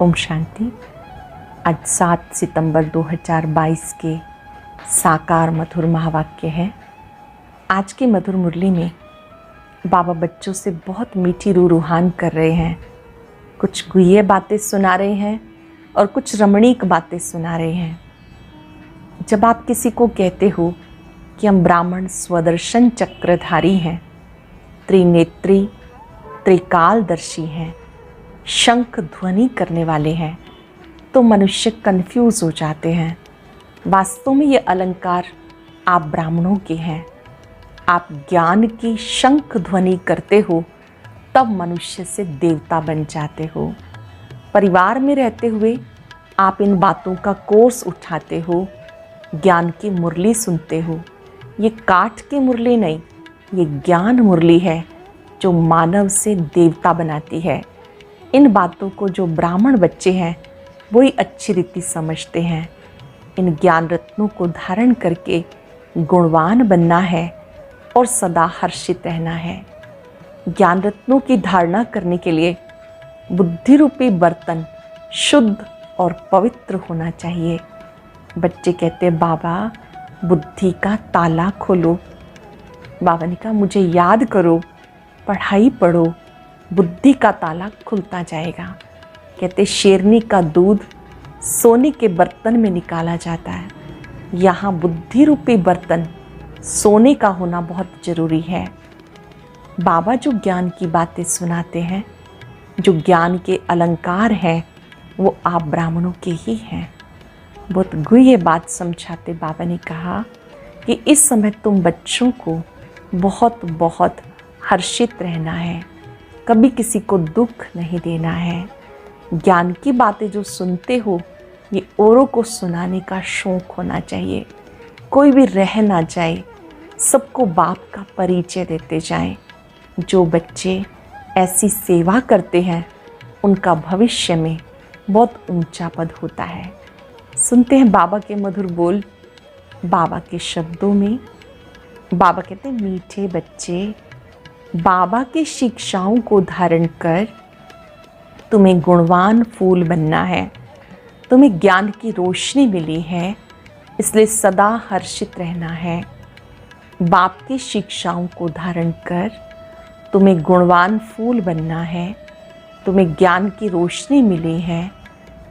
ओम शांति। आज 7 सितंबर 2022 के साकार मधुर महावाक्य है। आज की मधुर मुरली में बाबा बच्चों से बहुत मीठी रूहान कर रहे हैं। कुछ गुह्य बातें सुना रहे हैं और कुछ रमणीक बातें सुना रहे हैं। जब आप किसी को कहते हो कि हम ब्राह्मण स्वदर्शन चक्रधारी हैं, त्रिनेत्री त्रिकालदर्शी हैं, शंख ध्वनि करने वाले हैं, तो मनुष्य कंफ्यूज हो जाते हैं। वास्तव में ये अलंकार आप ब्राह्मणों के हैं। आप ज्ञान की शंख ध्वनि करते हो तब मनुष्य से देवता बन जाते हो। परिवार में रहते हुए आप इन बातों का कोर्स उठाते हो, ज्ञान की मुरली सुनते हो। ये काठ की मुरली नहीं, ये ज्ञान मुरली है जो मानव से देवता बनाती है। इन बातों को जो ब्राह्मण बच्चे हैं वही अच्छी रीति समझते हैं। इन ज्ञान रत्नों को धारण करके गुणवान बनना है और सदा हर्षित रहना है। ज्ञान रत्नों की धारणा करने के लिए बुद्धि रूपी बर्तन शुद्ध और पवित्र होना चाहिए। बच्चे कहते हैं, बाबा बुद्धि का ताला खोलो। बाबा ने कहा, मुझे याद करो, पढ़ाई पढ़ो, बुद्धि का ताला खुलता जाएगा। कहते, शेरनी का दूध सोने के बर्तन में निकाला जाता है। यहाँ बुद्धि रूपी बर्तन सोने का होना बहुत ज़रूरी है। बाबा जो ज्ञान की बातें सुनाते हैं, जो ज्ञान के अलंकार हैं, वो आप ब्राह्मणों के ही हैं। बहुत गुह्य बात समझाते बाबा ने कहा कि इस समय तुम बच्चों को बहुत बहुत हर्षित रहना है, कभी किसी को दुख नहीं देना है। ज्ञान की बातें जो सुनते हो ये औरों को सुनाने का शौक़ होना चाहिए। कोई भी रह ना जाए, सबको बाप का परिचय देते जाएं। जो बच्चे ऐसी सेवा करते हैं उनका भविष्य में बहुत ऊंचा पद होता है। सुनते हैं बाबा के मधुर बोल, बाबा के शब्दों में। बाबा कहते हैं, मीठे बच्चे, बाबा की शिक्षाओं को धारण कर तुम्हें गुणवान फूल बनना है। तुम्हें ज्ञान की रोशनी मिली है, इसलिए सदा हर्षित रहना है। बाप की शिक्षाओं को धारण कर तुम्हें गुणवान फूल बनना है। तुम्हें ज्ञान की रोशनी मिली है,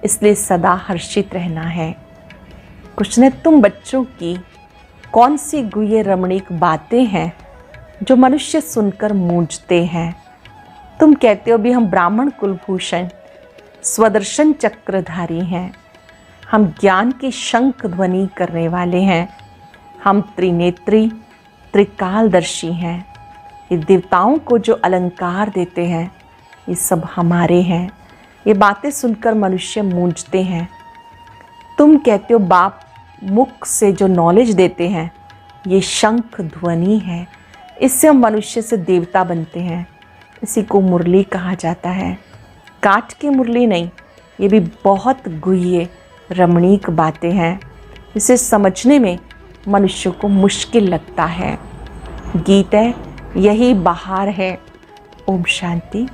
इसलिए सदा हर्षित रहना है। कुछ न तुम बच्चों की कौन सी गुह्य रमणीक बातें हैं जो मनुष्य सुनकर मूंझते हैं। तुम कहते हो भी हम ब्राह्मण कुलभूषण स्वदर्शन चक्रधारी हैं, हम ज्ञान की शंख ध्वनि करने वाले हैं, हम त्रिनेत्री त्रिकालदर्शी हैं। ये देवताओं को जो अलंकार देते हैं ये सब हमारे हैं। ये बातें सुनकर मनुष्य मूंझते हैं। तुम कहते हो बाप मुख से जो नॉलेज देते हैं ये शंख ध्वनि है, इससे हम मनुष्य से देवता बनते हैं। इसी को मुरली कहा जाता है। काठ की मुरली नहीं, ये भी बहुत गुह्य रमणीक बातें हैं। इसे समझने में मनुष्य को मुश्किल लगता है। गीत है, यही बहार है। ओम शांति।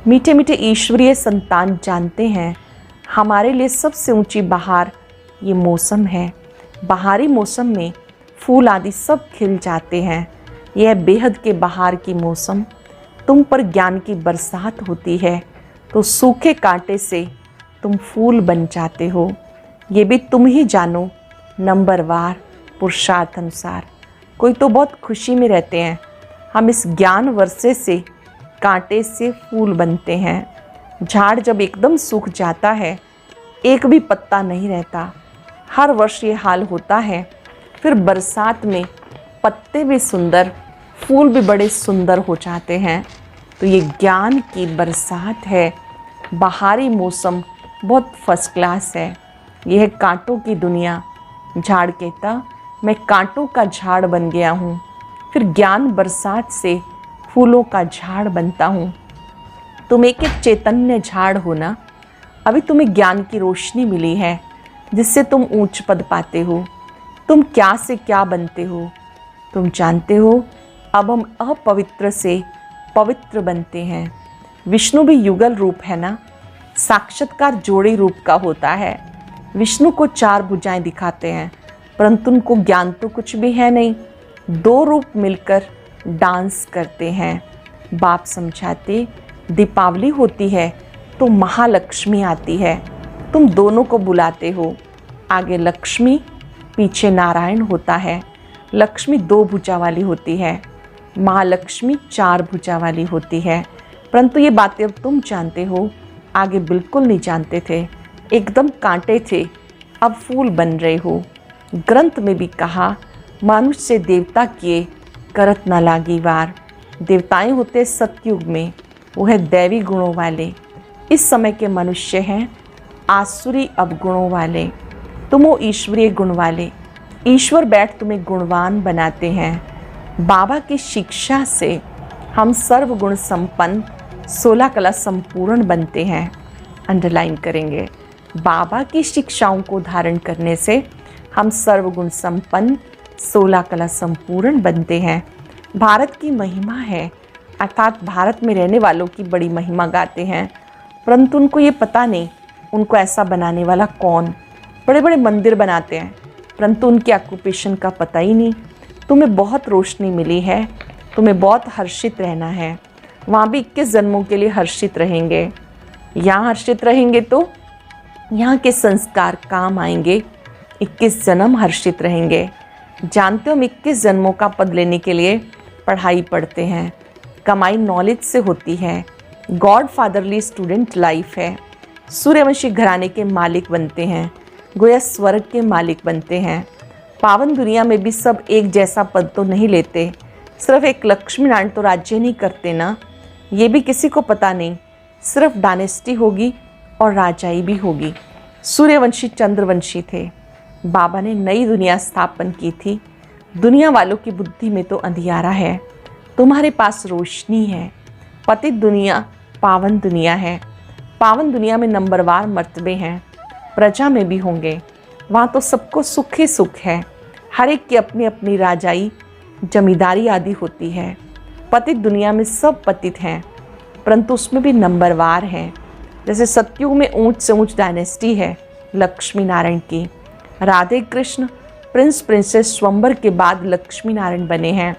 मीठे मीठे ईश्वरीय संतान जानते हैं हमारे लिए सबसे ऊंची बहार ये मौसम है। बहारी मौसम में फूल आदि सब खिल जाते हैं। यह बेहद के बहार की मौसम, तुम पर ज्ञान की बरसात होती है तो सूखे कांटे से तुम फूल बन जाते हो। ये भी तुम ही जानो, नंबरवार पुरुषार्थ अनुसार। कोई तो बहुत खुशी में रहते हैं, हम इस ज्ञान वर्षे से कांटे से फूल बनते हैं। झाड़ जब एकदम सूख जाता है, एक भी पत्ता नहीं रहता। हर वर्ष ये हाल होता है। फिर बरसात में पत्ते भी सुंदर, फूल भी बड़े सुंदर हो जाते हैं। तो ये ज्ञान की बरसात है। बहारी मौसम बहुत फर्स्ट क्लास है। यह है कांटों की दुनिया। झाड़ कहता, मैं कांटों का झाड़ बन गया हूँ, फिर ज्ञान बरसात से फूलों का झाड़ बनता हूँ। तुम एक एक चैतन्य झाड़ हो ना। अभी तुम्हें ज्ञान की रोशनी मिली है जिससे तुम ऊंच पद पाते हो। तुम क्या से क्या बनते हो तुम जानते हो। अब हम अपवित्र से पवित्र बनते हैं। विष्णु भी युगल रूप है ना। साक्षात्कार जोड़ी रूप का होता है। विष्णु को 4 भुजाएं दिखाते हैं, परंतु उनको ज्ञान तो कुछ भी है नहीं। 2 रूप मिलकर डांस करते हैं। बाप समझाते, दीपावली होती है तो महालक्ष्मी आती है, तुम दोनों को बुलाते हो। आगे लक्ष्मी, पीछे नारायण होता है। लक्ष्मी 2 भुजा वाली होती है, महालक्ष्मी 4 भुजा वाली होती है। परंतु ये बातें अब तुम जानते हो, आगे बिल्कुल नहीं जानते थे। एकदम कांटे थे, अब फूल बन रहे हो। ग्रंथ में भी कहा, मनुष्य से देवता किए करत न लागी वार। देवताएं होते सतयुग में, वो है दैवी गुणों वाले। इस समय के मनुष्य हैं आसुरी अवगुणों वाले, तुम हो ईश्वरीय गुण वाले। ईश्वर बैठ तुम्हें गुणवान बनाते हैं। बाबा की शिक्षा से हम सर्वगुण संपन्न 16 कला संपूर्ण बनते हैं। अंडरलाइन करेंगे, बाबा की शिक्षाओं को धारण करने से हम सर्वगुण संपन्न 16 कला संपूर्ण बनते हैं। भारत की महिमा है, अर्थात भारत में रहने वालों की बड़ी महिमा गाते हैं, परंतु उनको ये पता नहीं उनको ऐसा बनाने वाला कौन। बड़े बड़े मंदिर बनाते हैं, परंतु उनके ऑक्यूपेशन का पता ही नहीं। तुम्हें बहुत रोशनी मिली है, तुम्हें बहुत हर्षित रहना है। वहाँ भी 21 जन्मों के लिए हर्षित रहेंगे। यहाँ हर्षित रहेंगे तो यहाँ के संस्कार काम आएंगे। 21 जन्म हर्षित रहेंगे। जानते हो हम 21 जन्मों का पद लेने के लिए पढ़ाई पढ़ते हैं। कमाई नॉलेज से होती है। गॉड फादरली स्टूडेंट लाइफ है। सूर्यवंशी घराने के मालिक बनते हैं, गोया स्वर्ग के मालिक बनते हैं। पावन दुनिया में भी सब एक जैसा पद तो नहीं लेते। सिर्फ एक लक्ष्मी नारायण तो राज्य नहीं करते ना, ये भी किसी को पता नहीं। सिर्फ डायनेस्टी होगी और राजाई भी होगी। सूर्यवंशी चंद्रवंशी थे। बाबा ने नई दुनिया स्थापन की थी। दुनिया वालों की बुद्धि में तो अंधियारा है, तुम्हारे पास रोशनी है। पतित दुनिया पावन दुनिया है। पावन दुनिया में नंबरवार मर्तबे हैं, प्रजा में भी होंगे। वहाँ तो सबको सुख ही सुख है। हर एक की अपनी अपनी राजाई जमींदारी आदि होती है। पतित दुनिया में सब पतित हैं, परंतु उसमें भी नंबरवार हैं। जैसे सतयुग में ऊंच से ऊंच डायनेस्टी है लक्ष्मी नारायण की। राधे कृष्ण प्रिंस प्रिंसेस स्वयंवर के बाद लक्ष्मी नारायण बने हैं।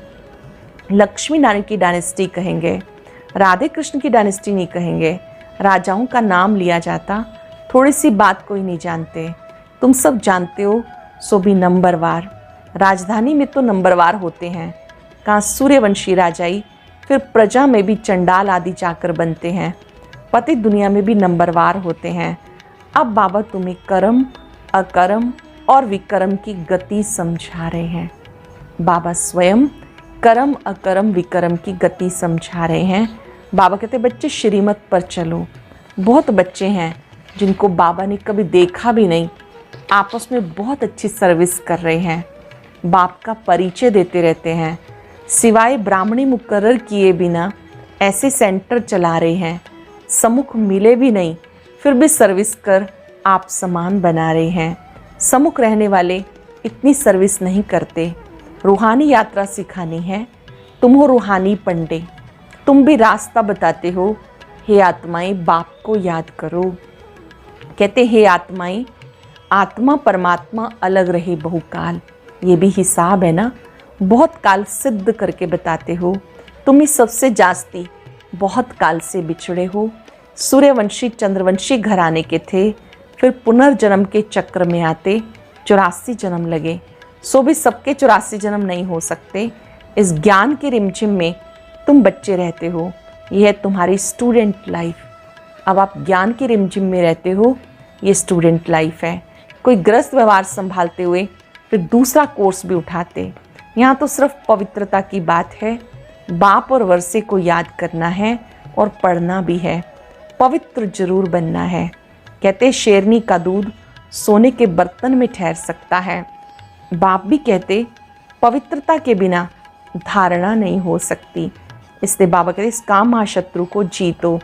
लक्ष्मी नारायण की डायनेस्टी कहेंगे, राधे कृष्ण की डायनेस्टी नहीं कहेंगे। राजाओं का नाम लिया जाता, थोड़ी सी बात कोई नहीं जानते। तुम सब जानते हो, सो भी नंबरवार। राजधानी में तो नंबरवार होते हैं, कहाँ सूर्यवंशी राजाई, फिर प्रजा में भी चंडाल आदि जाकर बनते हैं। पतित दुनिया में भी नंबरवार होते हैं। अब बाबा तुम्हें कर्म, अकर्म और विकर्म की गति समझा रहे हैं। बाबा स्वयं कर्म, अकर्म, विकर्म की गति समझा रहे हैं। बाबा कहते बच्चे श्रीमत पर चलो। बहुत बच्चे हैं जिनको बाबा ने कभी देखा भी नहीं, आपस में बहुत अच्छी सर्विस कर रहे हैं। बाप का परिचय देते रहते हैं। सिवाय ब्राह्मणी मुकर्रर किए बिना ऐसे सेंटर चला रहे हैं। सम्मुख मिले भी नहीं, फिर भी सर्विस कर आप समान बना रहे हैं। सम्मुख रहने वाले इतनी सर्विस नहीं करते। रूहानी यात्रा सिखानी है, तुम हो रूहानी पंडे, तुम भी रास्ता बताते हो। हे आत्माएं, बाप को याद करो। कहते हे आत्माएं, आत्मा परमात्मा अलग रहे बहुकाल। ये भी हिसाब है ना, बहुत काल सिद्ध करके बताते हो। तुम ही सबसे जास्ती बहुत काल से बिछड़े हो। सूर्यवंशी चंद्रवंशी घराने के थे, फिर पुनर्जन्म के चक्र में आते 84 जन्म लगे। सो भी सबके 84 जन्म नहीं हो सकते। इस ज्ञान के रिमझिम में तुम बच्चे रहते हो। यह है तुम्हारी स्टूडेंट लाइफ। अब आप ज्ञान के रिमझिम में रहते हो, ये स्टूडेंट लाइफ है। कोई ग्रस्त व्यवहार संभालते हुए फिर दूसरा कोर्स भी उठाते। यहाँ तो सिर्फ पवित्रता की बात है। बाप और वर्षे को याद करना है और पढ़ना भी है। पवित्र जरूर बनना है। कहते शेरनी का दूध सोने के बर्तन में ठहर सकता है। बाप भी कहते पवित्रता के बिना धारणा नहीं हो सकती। इसलिए बाबा कहते इस काम महाशत्रु को जीतो,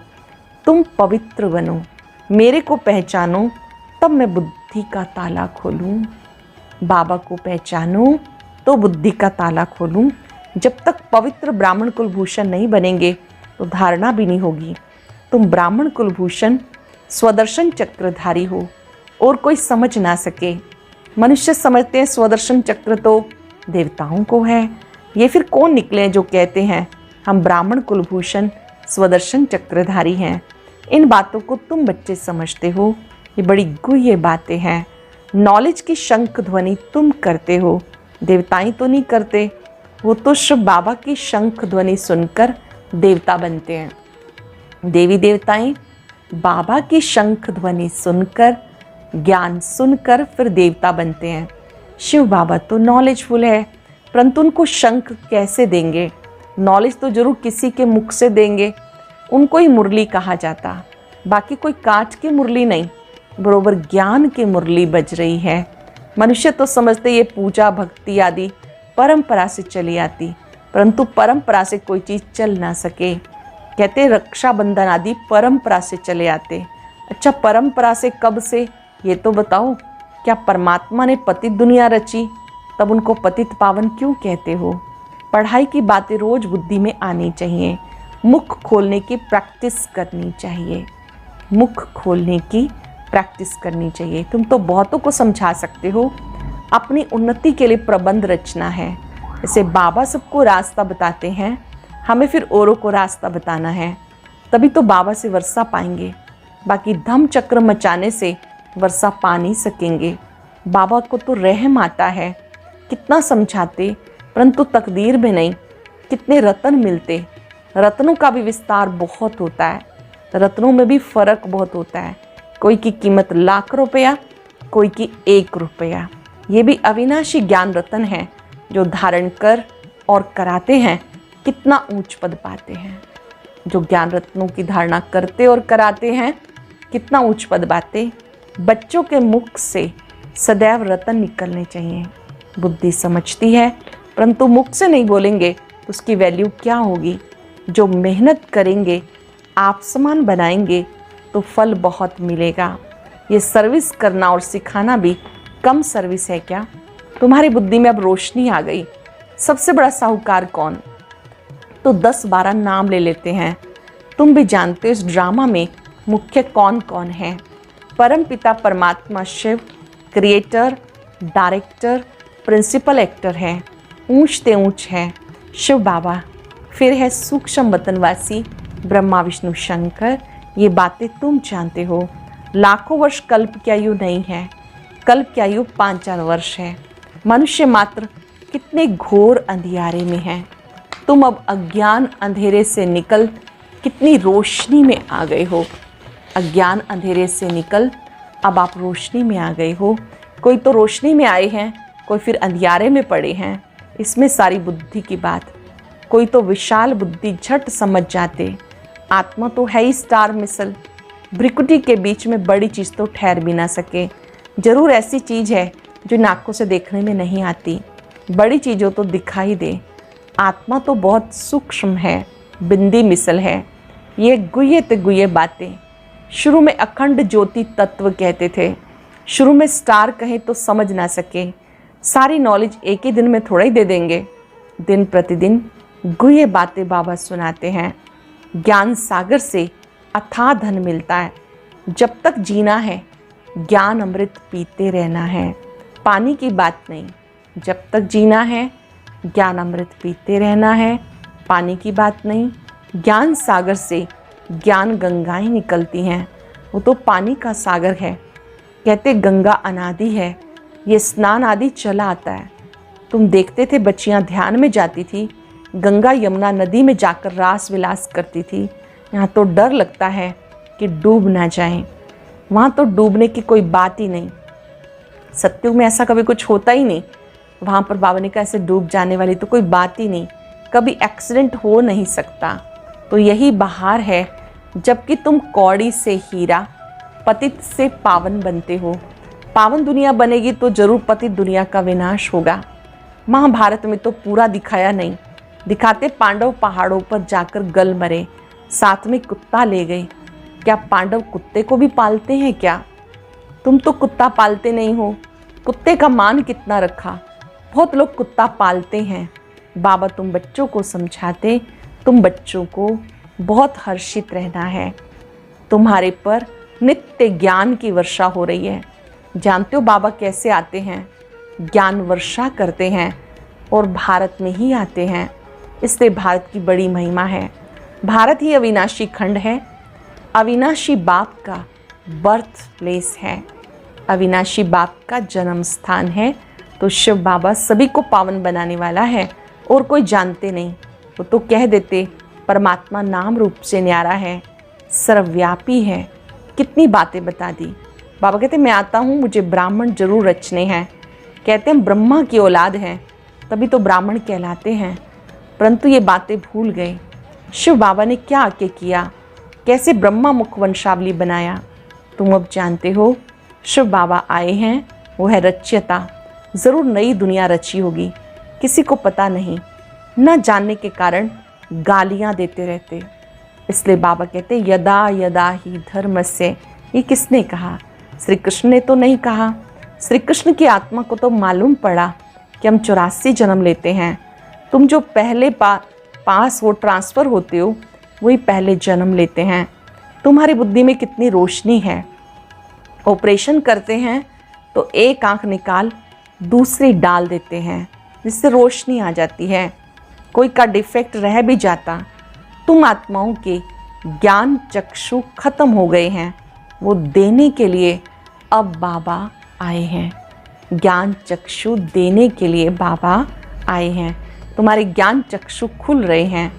तुम पवित्र बनो, मेरे को पहचानो, तब मैं बुद्धि का ताला खोलूं। बाबा को पहचानो तो बुद्धि का ताला खोलूं। जब तक पवित्र ब्राह्मण कुलभूषण नहीं बनेंगे तो धारणा भी नहीं होगी। तुम ब्राह्मण कुलभूषण स्वदर्शन चक्रधारी हो और कोई समझ ना सके। मनुष्य समझते हैं स्वदर्शन चक्र तो देवताओं को है। ये फिर कौन निकले जो कहते हैं हम ब्राह्मण कुलभूषण स्वदर्शन चक्रधारी हैं। इन बातों को तुम बच्चे समझते हो, ये बड़ी गुह्य बातें हैं। नॉलेज की शंख ध्वनि तुम करते हो, देवताएं तो नहीं करते। वो तो शिव बाबा की शंख ध्वनि सुनकर देवता बनते हैं। देवी देवताएं बाबा की शंख ध्वनि सुनकर, ज्ञान सुनकर फिर देवता बनते हैं। शिव बाबा तो नॉलेजफुल है, परंतु उनको शंख कैसे देंगे? नॉलेज तो जरूर किसी के मुख से देंगे, उनको ही मुरली कहा जाता। बाकी कोई कांच की मुरली नहीं, बरोबर ज्ञान की मुरली बज रही है। मनुष्य तो समझते ये पूजा भक्ति आदि परंपरा से चली आती, परंतु परंपरा से कोई चीज़ चल ना सके। कहते रक्षाबंधन आदि परंपरा से चले आते। अच्छा, परंपरा से कब से ये तो बताओ। क्या परमात्मा ने पतित दुनिया रची, तब उनको पतित पावन क्यों कहते हो? पढ़ाई की बातें रोज बुद्धि में आनी चाहिए। मुख खोलने की प्रैक्टिस करनी चाहिए। मुख खोलने की प्रैक्टिस करनी चाहिए। तुम तो बहुतों को समझा सकते हो, अपनी उन्नति के लिए प्रबंध रचना है। जैसे बाबा सबको रास्ता बताते हैं, हमें फिर औरों को रास्ता बताना है, तभी तो बाबा से वर्षा पाएंगे। बाकी धम चक्र मचाने से वर्षा पा नहीं सकेंगे। बाबा को तो रहम आता है, कितना समझाते परंतु तकदीर में नहीं। कितने रत्न मिलते, रत्नों का भी विस्तार बहुत होता है, रत्नों में भी फर्क बहुत होता है। कोई की कीमत लाख रुपया, कोई की 1 रुपया। ये भी अविनाशी ज्ञान रत्न है, जो धारण कर और कराते हैं कितना ऊंच पद पाते हैं। जो ज्ञान रत्नों की धारणा करते और कराते हैं कितना ऊंच पद पाते। बच्चों के मुख से सदैव रत्न निकलने चाहिए। बुद्धि समझती है, परंतु मुख से नहीं बोलेंगे तो उसकी वैल्यू क्या होगी? जो मेहनत करेंगे, आप समान बनाएंगे तो फल बहुत मिलेगा। ये सर्विस करना और सिखाना भी कम सर्विस है क्या? तुम्हारी बुद्धि में अब रोशनी आ गई। सबसे बड़ा साहूकार कौन? तो 10-12 नाम ले लेते हैं। तुम भी जानते हो इस ड्रामा में मुख्य कौन कौन है। परम पिता परमात्मा Shiva creator, director, principal actor है, ऊंच ते ऊंच है शिव बाबा। फिर है सूक्ष्म वतनवासी ब्रह्मा विष्णु शंकर। ये बातें तुम जानते हो। लाखों वर्ष कल्प की आयु नहीं है, कल्प की आयु 5-4 वर्ष है। मनुष्य मात्र कितने घोर अंधियारे में है। तुम अब अज्ञान अंधेरे से निकल कितनी रोशनी में आ गए हो। अज्ञान अंधेरे से निकल अब आप रोशनी में आ गए हो। कोई तो रोशनी में आए हैं, कोई फिर अंधियारे में पड़े हैं। इसमें सारी बुद्धि की बात। कोई तो विशाल बुद्धि झट समझ जाते। आत्मा तो है ही स्टार मिसल, भ्रिकुटी के बीच में बड़ी चीज़ तो ठहर भी ना सके। जरूर ऐसी चीज़ है जो नाकों से देखने में नहीं आती, बड़ी चीज़ों तो दिखाई दे। आत्मा तो बहुत सूक्ष्म है, बिंदी मिसल है। ये गुह्य ते गुह्य बातें। शुरू में अखंड ज्योति तत्व कहते थे, शुरू में स्टार कहे तो समझ ना सके। सारी नॉलेज एक ही दिन में थोड़ा ही दे देंगे। दिन प्रतिदिन गुह्य बातें बाबा सुनाते हैं। ज्ञान सागर से अथाह धन मिलता है। जब तक जीना है ज्ञान अमृत पीते रहना है, पानी की बात नहीं। जब तक जीना है ज्ञान अमृत पीते रहना है, पानी की बात नहीं। ज्ञान सागर से ज्ञान गंगाएं निकलती हैं, वो तो पानी का सागर है। कहते गंगा अनादि है, ये स्नान आदि चला आता है। तुम देखते थे बच्चियां ध्यान में जाती थी, गंगा यमुना नदी में जाकर रास विलास करती थी। यहाँ तो डर लगता है कि डूब ना जाएं। वहाँ तो डूबने की कोई बात ही नहीं। सत्युग में ऐसा कभी कुछ होता ही नहीं। वहाँ पर बाबा ने कहा ऐसे डूब जाने वाली तो कोई बात ही नहीं, कभी एक्सीडेंट हो नहीं सकता। तो यही बहार है जबकि तुम कौड़ी से हीरा, पतित से पावन बनते हो। पावन दुनिया बनेगी तो जरूर पतित दुनिया का विनाश होगा। महाभारत में तो पूरा दिखाया नहीं, दिखाते पांडव पहाड़ों पर जाकर गल मरे, साथ में कुत्ता ले गए। क्या पांडव कुत्ते को भी पालते हैं क्या? तुम तो कुत्ता पालते नहीं हो। कुत्ते का मान कितना रखा। बहुत लोग कुत्ता पालते हैं। बाबा तुम बच्चों को समझाते, तुम बच्चों को बहुत हर्षित रहना है। तुम्हारे पर नित्य ज्ञान की वर्षा हो रही है। जानते हो बाबा कैसे आते हैं? ज्ञान वर्षा करते हैं और भारत में ही आते हैं। इसलिए भारत की बड़ी महिमा है। भारत ही अविनाशी खंड है, अविनाशी बाप का बर्थ प्लेस है, अविनाशी बाप का जन्म स्थान है। तो शिव बाबा सभी को पावन बनाने वाला है और कोई जानते नहीं। वो तो कह देते परमात्मा नाम रूप से न्यारा है, सर्वव्यापी है। कितनी बातें बता दी। बाबा कहते मैं आता हूँ, मुझे ब्राह्मण जरूर रचने हैं। कहते हैं ब्रह्मा की औलाद हैं, तभी तो ब्राह्मण कहलाते हैं। परंतु ये बातें भूल गए। शिव बाबा ने क्या आके किया, कैसे ब्रह्मा मुख वंशावली बनाया, तुम अब जानते हो। शिव बाबा आए हैं, वो है रच्यता। ज़रूर नई दुनिया रची होगी, किसी को पता नहीं। न जानने के कारण गालियाँ देते रहते। इसलिए बाबा कहते यदा यदा ही धर्म से। ये किसने कहा? श्री कृष्ण ने तो नहीं कहा। श्री कृष्ण की आत्मा को तो मालूम पड़ा कि हम 84 जन्म लेते हैं। तुम जो पहले पास वो ट्रांसफ़र होते हो, वही पहले जन्म लेते हैं। तुम्हारी बुद्धि में कितनी रोशनी है। ऑपरेशन करते हैं तो एक आंख निकाल दूसरी डाल देते हैं, जिससे रोशनी आ जाती है। कोई का डिफेक्ट रह भी जाता। तुम आत्माओं के ज्ञान चक्षु खत्म हो गए हैं, वो देने के लिए अब बाबा आए हैं। ज्ञान चक्षु देने के लिए बाबा आए हैं। तुम्हारे ज्ञान चक्षु खुल रहे हैं।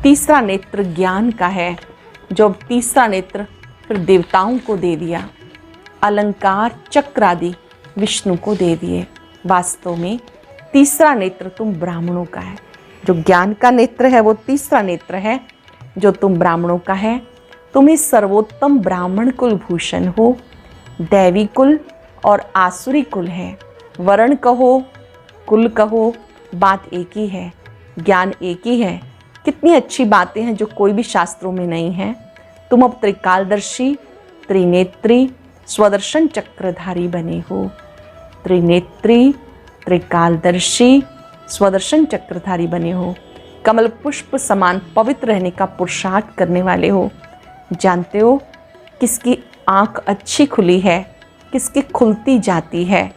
तीसरा नेत्र ज्ञान का है, जो अब तीसरा नेत्र फिर देवताओं को दे दिया। अलंकार चक्र आदि विष्णु को दे दिए। वास्तव में तीसरा नेत्र तुम ब्राह्मणों का है। जो ज्ञान का नेत्र है वो तीसरा नेत्र है, जो तुम ब्राह्मणों का है। तुम ही सर्वोत्तम ब्राह्मण कुल भूषण हो। दैवी कुल और आसुरी कुल है। वर्ण कहो, कुल कहो, बात एक ही है, ज्ञान एक ही है। कितनी अच्छी बातें हैं जो कोई भी शास्त्रों में नहीं है। तुम अब त्रिकालदर्शी, त्रिनेत्री, स्वदर्शन चक्रधारी बने हो। त्रिनेत्री, त्रिकालदर्शी, स्वदर्शन चक्रधारी बने हो। कमल पुष्प समान पवित्र रहने का पुरुषार्थ करने वाले हो। जानते हो किसकी आंख अच्छी खुली है, किसकी खुलती जाती है।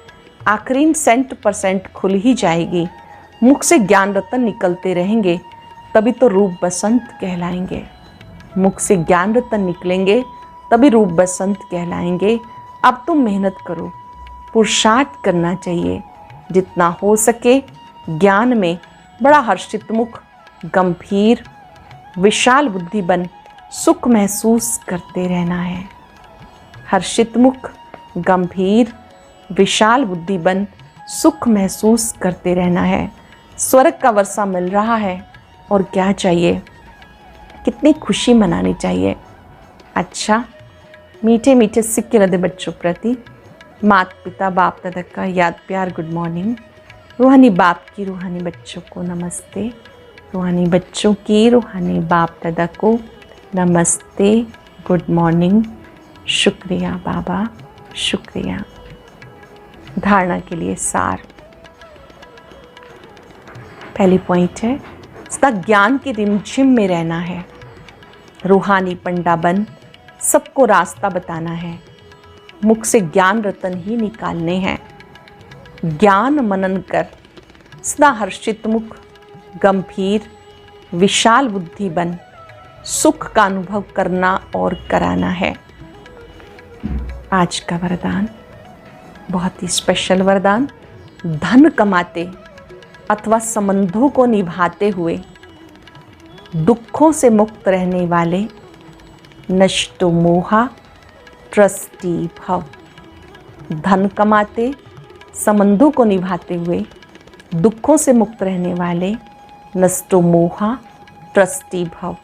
आखिरी % खुल ही जाएगी। मुख से ज्ञान रतन निकलते रहेंगे, तभी तो रूप बसंत कहलाएंगे। मुख से ज्ञान रतन निकलेंगे तभी रूप बसंत कहलाएंगे। अब तुम मेहनत करो, पुरुषार्थ करना चाहिए। जितना हो सके ज्ञान में बड़ा हर्षित मुख, गंभीर, विशाल बुद्धि बन सुख महसूस करते रहना है। हर्षित मुख, गंभीर, विशाल बुद्धि बन सुख महसूस करते रहना है। स्वर्ग का वर्षा मिल रहा है और क्या चाहिए। कितनी खुशी मनानी चाहिए। अच्छा, मीठे मीठे सिक्के हृदय बच्चों प्रति माता पिता बाप दादा का याद प्यार गुड मॉर्निंग। रूहानी बाप की रूहानी बच्चों को नमस्ते। रूहानी बच्चों की रूहानी बाप दादा को नमस्ते, गुड मॉर्निंग। शुक्रिया बाबा, शुक्रिया। धारणा के लिए सार। पहली पॉइंट है, सदा ज्ञान की रिमझिम में रहना है। रूहानी पंडा बन सबको रास्ता बताना है। मुख से ज्ञान रतन ही निकालने हैं। ज्ञान मनन कर सदा हर्षित मुख, गंभीर, विशाल बुद्धि बन सुख का अनुभव करना और कराना है। आज का वरदान बहुत ही स्पेशल वरदान। धन कमाते अथवा संबंधों को निभाते हुए दुखों से मुक्त रहने वाले नष्टो मोहा ट्रस्टी भव। धन कमाते, संबंधों को निभाते हुए दुखों से मुक्त रहने वाले नष्टो मोहा ट्रस्टी भव।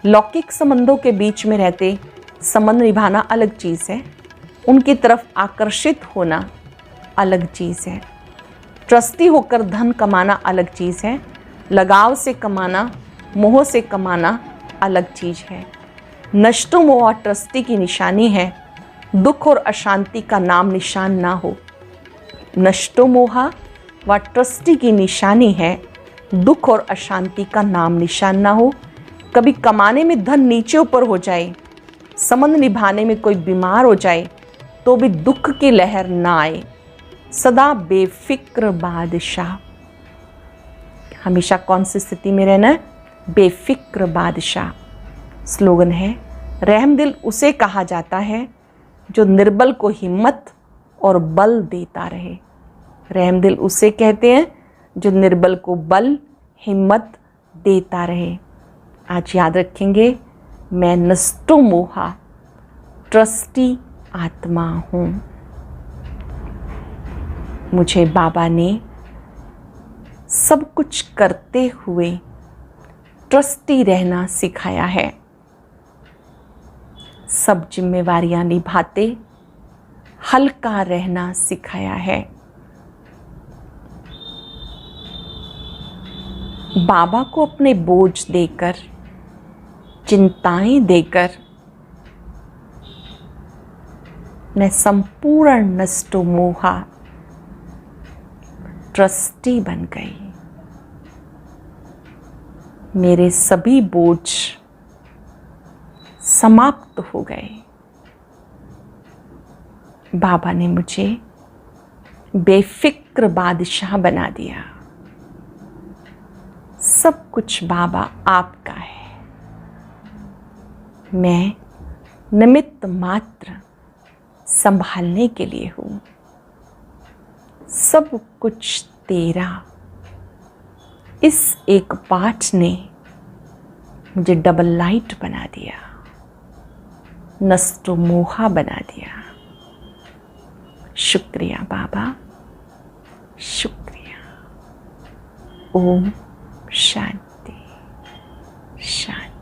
लौकिक संबंधों के बीच में रहते संबंध निभाना अलग चीज़ है, उनकी तरफ आकर्षित होना अलग चीज़ है। ट्रस्टी होकर धन कमाना अलग चीज़ है, लगाव से कमाना, मोह से कमाना अलग चीज़ है। नष्टो मोह ट्रस्टी की निशानी है दुख और अशांति का नाम निशान ना हो। नष्टो मोहा व ट्रस्टी की निशानी है दुख और अशांति का नाम निशान ना हो। कभी कमाने में धन नीचे ऊपर हो जाए, संबंध निभाने में कोई बीमार हो जाए तो भी दुख की लहर ना आए, सदा बेफिक्र बादशाह। हमेशा कौन सी स्थिति में रहना है? बेफिक्र बादशाह। स्लोगन है, रहमदिल उसे कहा जाता है जो निर्बल को हिम्मत और बल देता रहे। रहमदिल उसे कहते हैं जो निर्बल को बल हिम्मत देता रहे। आज याद रखेंगे, मैं नष्टो मोहा ट्रस्टी आत्मा हूँ। मुझे बाबा ने सब कुछ करते हुए ट्रस्टी रहना सिखाया है। सब जिम्मेवारियां निभाते हल्का रहना सिखाया है। बाबा को अपने बोझ देकर, चिंताएं देकर मैं संपूर्ण नष्टो मोहा ट्रस्टी बन गई। मेरे सभी बोझ समाप्त हो गए। बाबा ने मुझे बेफिक्र बादशाह बना दिया। सब कुछ बाबा आपका है, मैं निमित्त मात्र संभालने के लिए हूँ। सब कुछ तेरा। इस एक पाठ ने मुझे डबल लाइट बना दिया, नष्टो मोहा बना दिया। शुक्रिया बाबा, शुक्रिया। ओम शांति शांति।